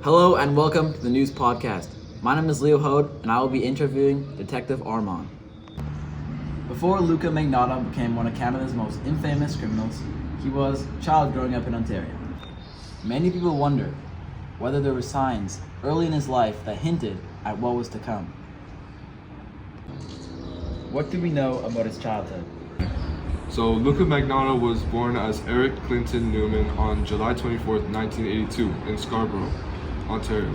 Hello and welcome to the News Podcast. My name is Leo Hode and I will be interviewing Detective Armand. Before Luka Magnotta became one of Canada's most infamous criminals, he was a child growing up in Ontario. Many people wonder whether there were signs early in his life that hinted at what was to come. What do we know about his childhood? So Luka Magnotta was born as Eric Clinton Newman on July 24, 1982 in Scarborough, Ontario.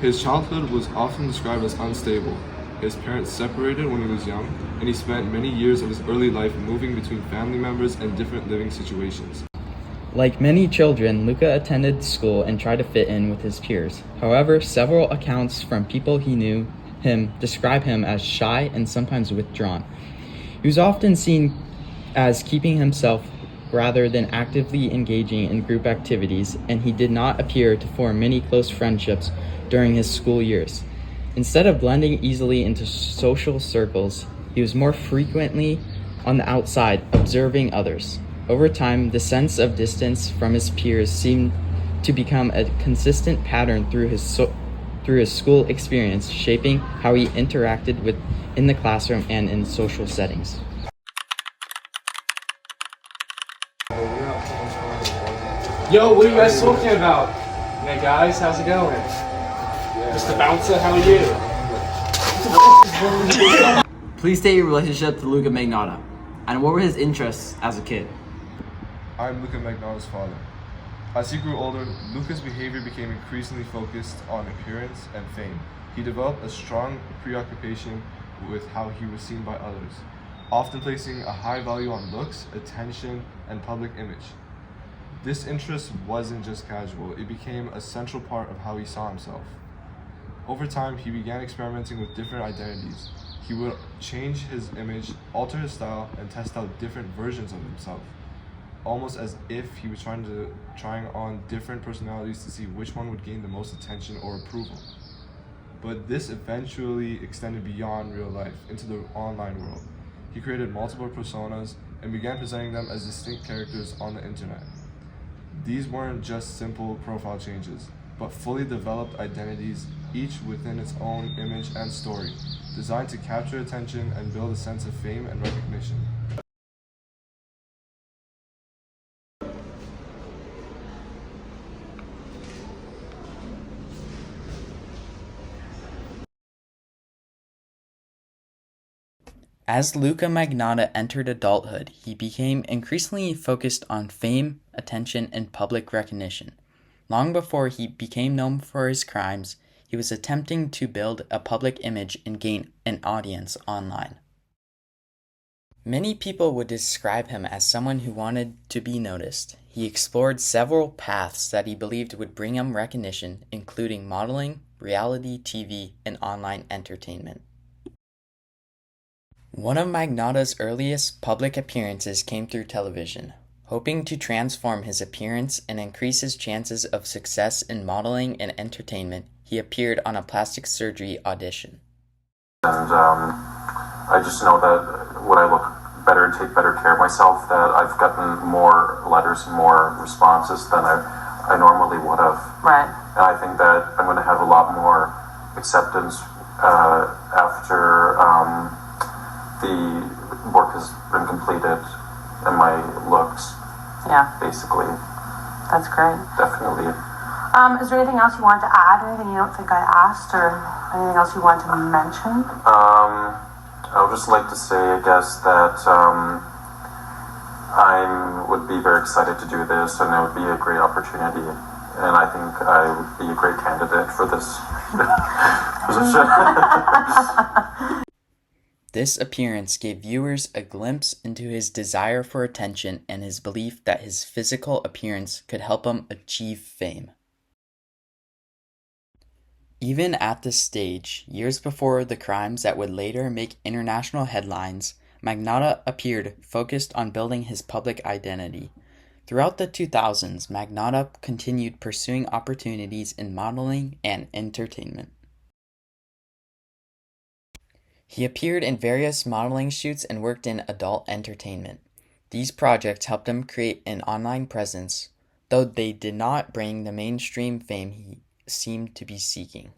His childhood was often described as unstable. His parents separated when he was young, and he spent many years of his early life moving between family members and different living situations. Like many children, Luka attended school and tried to fit in with his peers. However, several accounts from people he knew him describe him as shy and sometimes withdrawn. He was often seen as keeping himself rather than actively engaging in group activities, and he did not appear to form many close friendships during his school years. Instead of blending easily into social circles, he was more frequently on the outside, observing others. Over time, the sense of distance from his peers seemed to become a consistent pattern through his school experience, shaping how he interacted in the classroom and in social settings. Yo, what are you guys talking about? Hey guys, how's it going? Mr. Bouncer, how are you? Please state your relationship to Luka Magnotta, and what were his interests as a kid? I'm Luka Magnotta's father. As he grew older, Luka's behavior became increasingly focused on appearance and fame. He developed a strong preoccupation with how he was seen by others, often placing a high value on looks, attention, and public image. This interest wasn't just casual, it became a central part of how he saw himself. Over time, he began experimenting with different identities. He would change his image, alter his style, and test out different versions of himself, almost as if he was trying on different personalities to see which one would gain the most attention or approval. But this eventually extended beyond real life into the online world. He created multiple personas and began presenting them as distinct characters on the internet. These weren't just simple profile changes, but fully developed identities, each within its own image and story, designed to capture attention and build a sense of fame and recognition. As Luka Magnotta entered adulthood, he became increasingly focused on fame, attention, and public recognition. Long before he became known for his crimes, he was attempting to build a public image and gain an audience online. Many people would describe him as someone who wanted to be noticed. He explored several paths that he believed would bring him recognition, including modeling, reality TV, and online entertainment. One of Magnotta's earliest public appearances came through television. Hoping to transform his appearance and increase his chances of success in modeling and entertainment, he appeared on a plastic surgery audition. And I just know that when I look better and take better care of myself, that I've gotten more letters and more responses than I normally would have. Right. And I think that I'm going to have a lot more acceptance after the work has been completed and my looks. Yeah. Basically. That's great. Definitely. Is there anything else you want to add? Anything you don't think I asked, or anything else you want to mention? I would just like to say, I guess, that I would be very excited to do this, and it would be a great opportunity. And I think I would be a great candidate for this position. This appearance gave viewers a glimpse into his desire for attention and his belief that his physical appearance could help him achieve fame. Even at this stage, years before the crimes that would later make international headlines, Magnotta appeared focused on building his public identity. Throughout the 2000s, Magnotta continued pursuing opportunities in modeling and entertainment. He appeared in various modeling shoots and worked in adult entertainment. These projects helped him create an online presence, though they did not bring the mainstream fame he seemed to be seeking.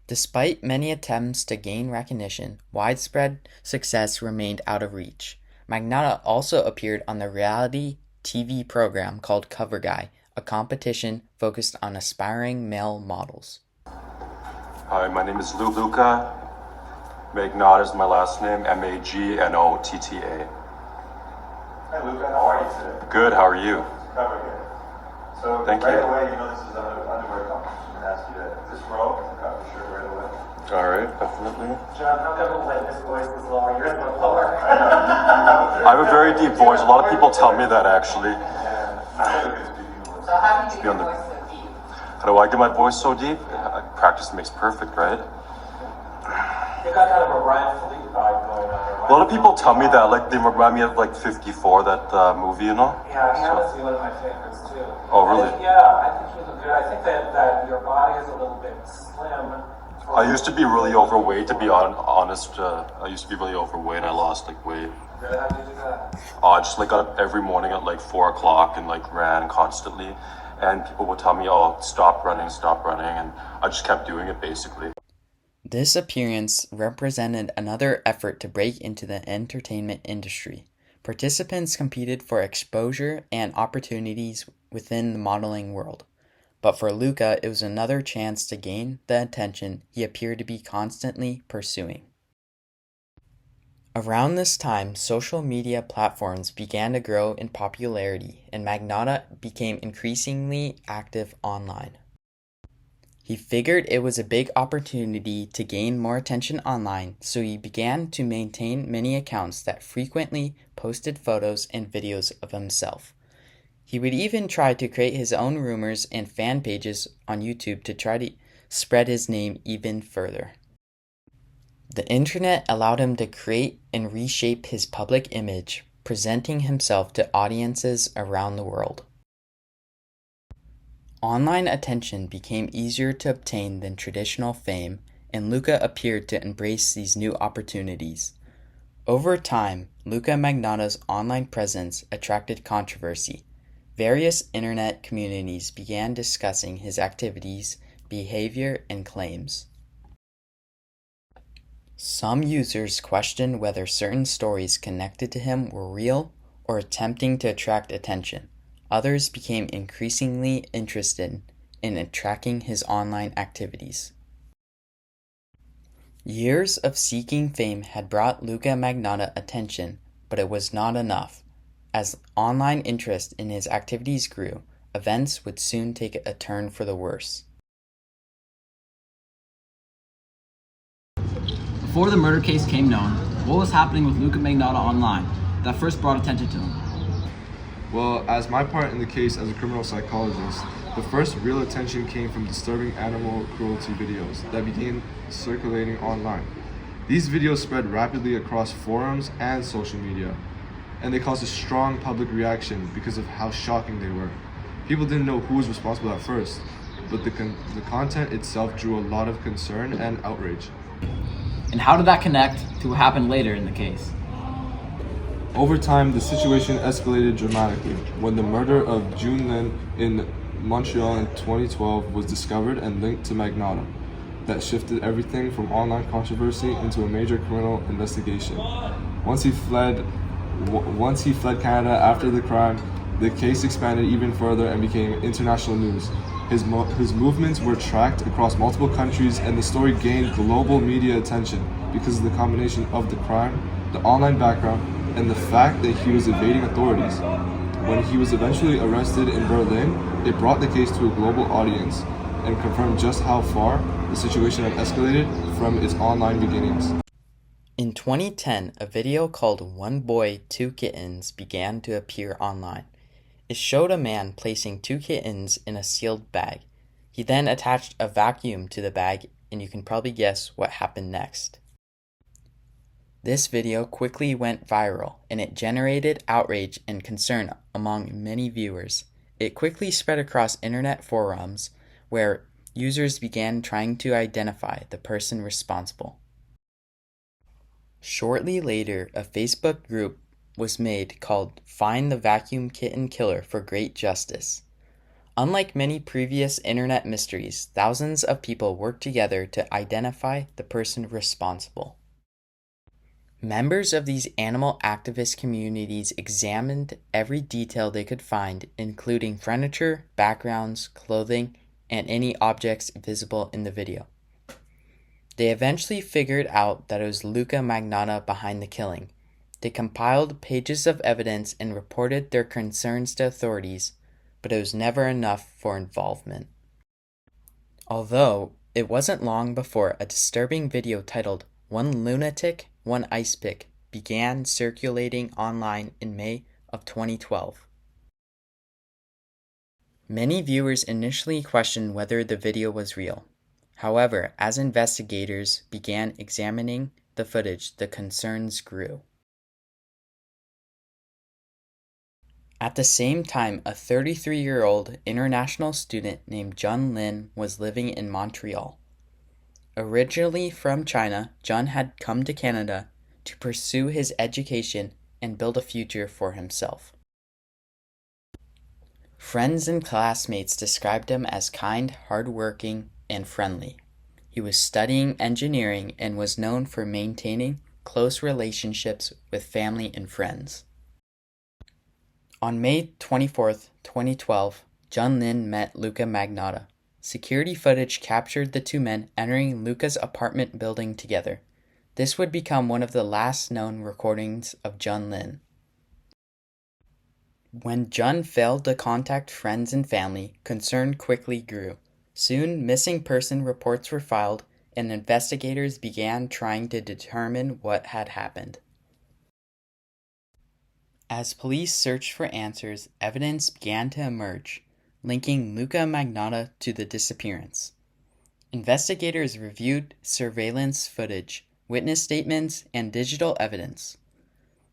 Despite many attempts to gain recognition, widespread success remained out of reach. Magnotta also appeared on the reality TV program called Cover Guy, a competition focused on aspiring male models. Hi, my name is Luka. Magnotta is my last name, Magnotta. Hi Luca, how are you today? Good, how are you? Cover good. So Thank right you. away, you know this is underwear competition. I'm gonna ask you to just row and cut your shirt right away. Alright, definitely. John, how come like this voice is lower? Yours much lower. I have a very deep voice. A lot of people tell me that actually. So how do you get your voice so deep? How do I get my voice so deep? Practice makes perfect, right? You got kind of a Ryan Fleet vibe going on. A lot of people tell me that, like, they remind me of, like, 54, that movie, you know? Yeah, he happens to be one of my favorites too. Oh, really? I think you look good. I think that your body is a little bit slim. I used to be really overweight, to be honest. I used to be really overweight. I lost, like, weight. Really, how do you do that? I just, like, got up every morning at, like, 4 o'clock and, like, ran constantly. And people would tell me, oh, stop running. And I just kept doing it, basically. This appearance represented another effort to break into the entertainment industry. Participants competed for exposure and opportunities within the modeling world. But for Luka, it was another chance to gain the attention he appeared to be constantly pursuing. Around this time, social media platforms began to grow in popularity, and Magnotta became increasingly active online. He figured it was a big opportunity to gain more attention online, so he began to maintain many accounts that frequently posted photos and videos of himself. He would even try to create his own rumors and fan pages on YouTube to try to spread his name even further. The internet allowed him to create and reshape his public image, presenting himself to audiences around the world. Online attention became easier to obtain than traditional fame, and Luka appeared to embrace these new opportunities. Over time, Luka Magnotta's online presence attracted controversy. Various internet communities began discussing his activities, behavior, and claims. Some users questioned whether certain stories connected to him were real or attempting to attract attention. Others became increasingly interested in tracking his online activities. Years of seeking fame had brought Luka Magnotta attention, but it was not enough. As online interest in his activities grew, events would soon take a turn for the worse. Before the murder case came known, what was happening with Luka Magnotta online that first brought attention to him? Well, as my part in the case as a criminal psychologist, the first real attention came from disturbing animal cruelty videos that began circulating online. These videos spread rapidly across forums and social media, and they caused a strong public reaction because of how shocking they were. People didn't know who was responsible at first, but the content itself drew a lot of concern and outrage. And how did that connect to what happened later in the case? Over time, the situation escalated dramatically when the murder of June Lin in Montreal in 2012 was discovered and linked to Magnotta. That shifted everything from online controversy into a major criminal investigation. Once he fled Canada after the crime, the case expanded even further and became international news. His movements were tracked across multiple countries, and the story gained global media attention because of the combination of the crime, the online background, and the fact that he was evading authorities. When he was eventually arrested in Berlin, it brought the case to a global audience and confirmed just how far the situation had escalated from its online beginnings. In 2010, a video called One Boy, Two Kittens began to appear online. It showed a man placing 2 kittens in a sealed bag. He then attached a vacuum to the bag, and you can probably guess what happened next. This video quickly went viral, and it generated outrage and concern among many viewers. It quickly spread across internet forums where users began trying to identify the person responsible. Shortly later, a Facebook group was made called Find the Vacuum Kitten Killer for Great Justice. Unlike many previous internet mysteries, thousands of people worked together to identify the person responsible. Members of these animal activist communities examined every detail they could find, including furniture, backgrounds, clothing, and any objects visible in the video. They eventually figured out that it was Luka Magnotta behind the killing. They compiled pages of evidence and reported their concerns to authorities, but it was never enough for involvement. Although, it wasn't long before a disturbing video titled "One Lunatic, One Ice Pick" began circulating online in May of 2012. Many viewers initially questioned whether the video was real. However, as investigators began examining the footage, the concerns grew. At the same time, a 33-year-old international student named Jun Lin was living in Montreal. Originally from China, Jun had come to Canada to pursue his education and build a future for himself. Friends and classmates described him as kind, hardworking, and friendly. He was studying engineering and was known for maintaining close relationships with family and friends. On May 24, 2012, Jun Lin met Luka Magnotta. Security footage captured the two men entering Luka's apartment building together. This would become one of the last known recordings of Jun Lin. When Jun failed to contact friends and family, concern quickly grew. Soon, missing person reports were filed, and investigators began trying to determine what had happened. As police searched for answers, evidence began to emerge, linking Luka Magnotta to the disappearance. Investigators reviewed surveillance footage, witness statements, and digital evidence.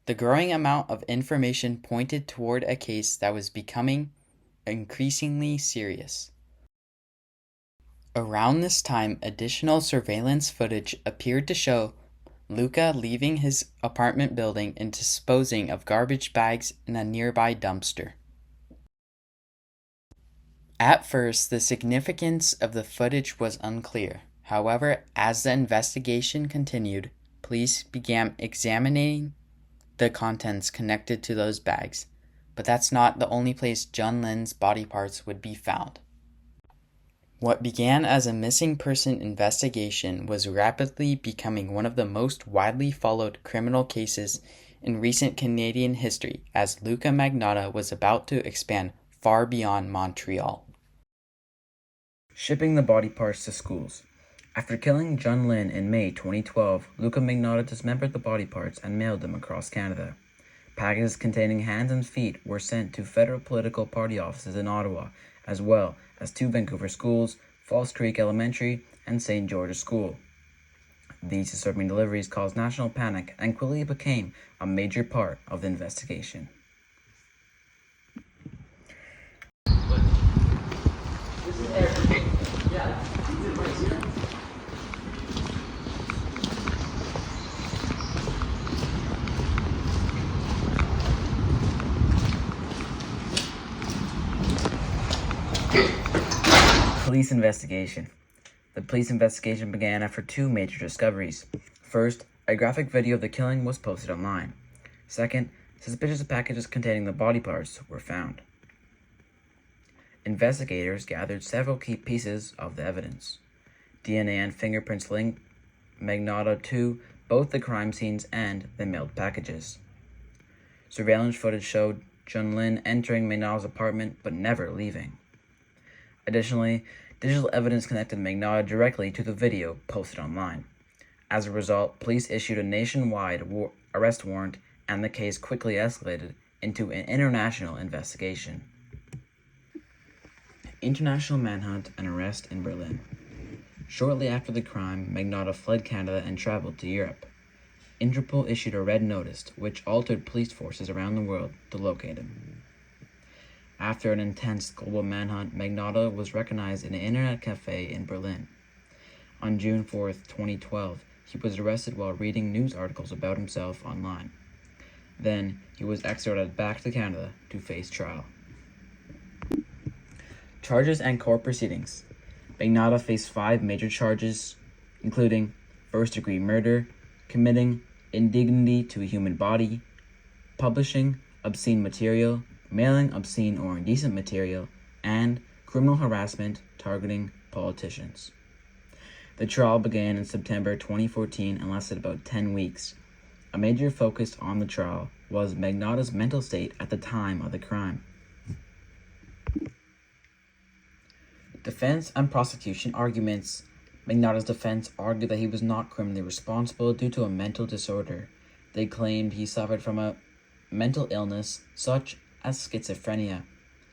The growing amount of information pointed toward a case that was becoming increasingly serious. Around this time, additional surveillance footage appeared to show Luka leaving his apartment building and disposing of garbage bags in a nearby dumpster. At first, the significance of the footage was unclear. However, as the investigation continued, police began examining the contents connected to those bags. But that's not the only place Jun Lin's body parts would be found. What began as a missing person investigation was rapidly becoming one of the most widely followed criminal cases in recent Canadian history, as Luka Magnotta was about to expand far beyond Montreal. Shipping the body parts to schools. After killing Jun Lin in May 2012, Luka Magnotta dismembered the body parts and mailed them across Canada. Packages containing hands and feet were sent to federal political party offices in Ottawa, as well as two Vancouver schools, Falls Creek Elementary and St. George's School. These disturbing deliveries caused national panic and quickly became a major part of the investigation. Police investigation. The police investigation began after two major discoveries. First, a graphic video of the killing was posted online. Second, suspicious packages containing the body parts were found. Investigators gathered several key pieces of the evidence. DNA and fingerprints linked Magnotta to both the crime scenes and the mailed packages. Surveillance footage showed Jun Lin entering Magnotta's apartment but never leaving. Additionally, digital evidence connected Magnotta directly to the video posted online. As a result, police issued a nationwide arrest warrant, and the case quickly escalated into an international investigation. International manhunt and arrest in Berlin. Shortly after the crime, Magnotta fled Canada and traveled to Europe. Interpol issued a red notice, which altered police forces around the world to locate him. After an intense global manhunt, Magnotta was recognized in an internet cafe in Berlin. On June 4, 2012, he was arrested while reading news articles about himself online. Then, he was extradited back to Canada to face trial. Charges and court proceedings. Magnotta faced 5 major charges, including first-degree murder, committing indignity to a human body, publishing obscene material, mailing obscene or indecent material, and criminal harassment targeting politicians. The trial began in September 2014 and lasted about 10 weeks. A major focus on the trial was Magnotta's mental state at the time of the crime. Defense and prosecution arguments. Magnotta's defense argued that he was not criminally responsible due to a mental disorder. They claimed he suffered from a mental illness such as schizophrenia,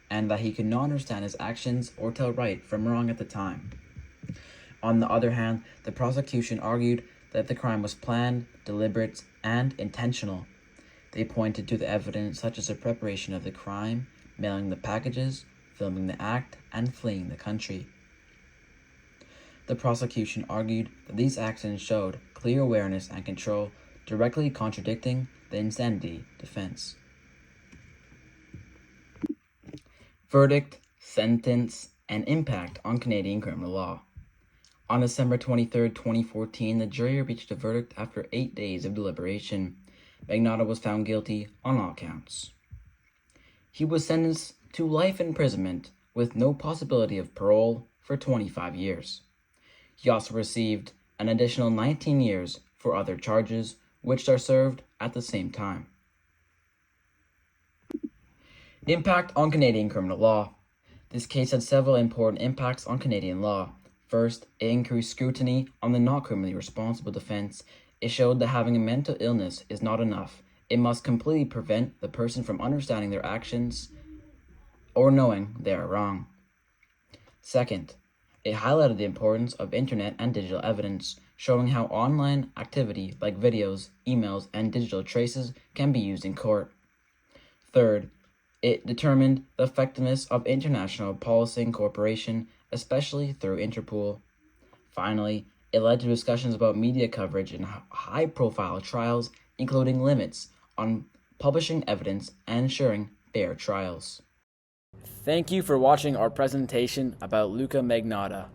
and that he could not understand his actions or tell right from wrong at the time. On the other hand, the prosecution argued that the crime was planned, deliberate, and intentional. They pointed to the evidence such as the preparation of the crime, mailing the packages, filming the act, and fleeing the country. The prosecution argued that these actions showed clear awareness and control, directly contradicting the insanity defense. Verdict, sentence, and impact on Canadian criminal law. On December 23, 2014, the jury reached a verdict after 8 days of deliberation. Magnotta was found guilty on all counts. He was sentenced to life imprisonment with no possibility of parole for 25 years. He also received an additional 19 years for other charges, which are served at the same time. Impact on Canadian criminal law. This case had several important impacts on Canadian law. First, it increased scrutiny on the not criminally responsible defense. It showed that having a mental illness is not enough. It must completely prevent the person from understanding their actions or knowing they are wrong. Second, it highlighted the importance of internet and digital evidence, showing how online activity like videos, emails, and digital traces can be used in court. Third, it determined the effectiveness of international policing cooperation, especially through Interpol. Finally, it led to discussions about media coverage in high-profile trials, including limits on publishing evidence and ensuring fair trials. Thank you for watching our presentation about Luka Magnotta.